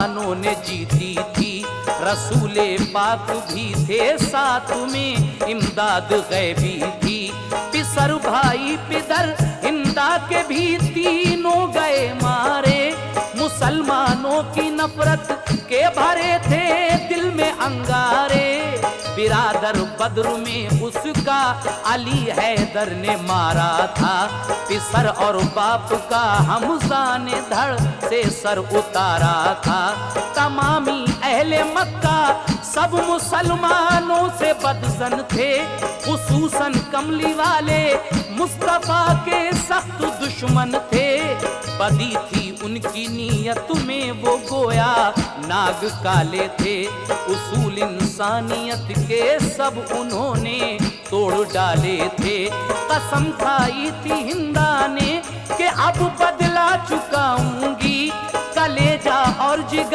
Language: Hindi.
मुसलमानों ने जीती थी। रसूले पाक भी थे साथ में, इमदाद गैबी थी। पिसर भाई पिदर हिंदा के भी तीनों गए मारे। मुसलमानों की नफरत के भरे थे दिल में अंगारे। बिरादर बद्र में उसका अली हैदर ने मारा था। पिसर और बाप का हमजा ने धड़ से सर उतारा था। तमामी अहले मक्का सब मुसलमानों से बदजन थे, खुसूसन कमली वाले मुस्तफा के सख्त दुश्मन थे। बदी थी उनकी नीयत में वो गोया नाग काले थे। उसूल इंसानियत के सब उन्होंने तोड़ डाले थे। कसम खाई थी हिंदा ने कि अब बदला चुकाऊंगी कलेजा और जिगर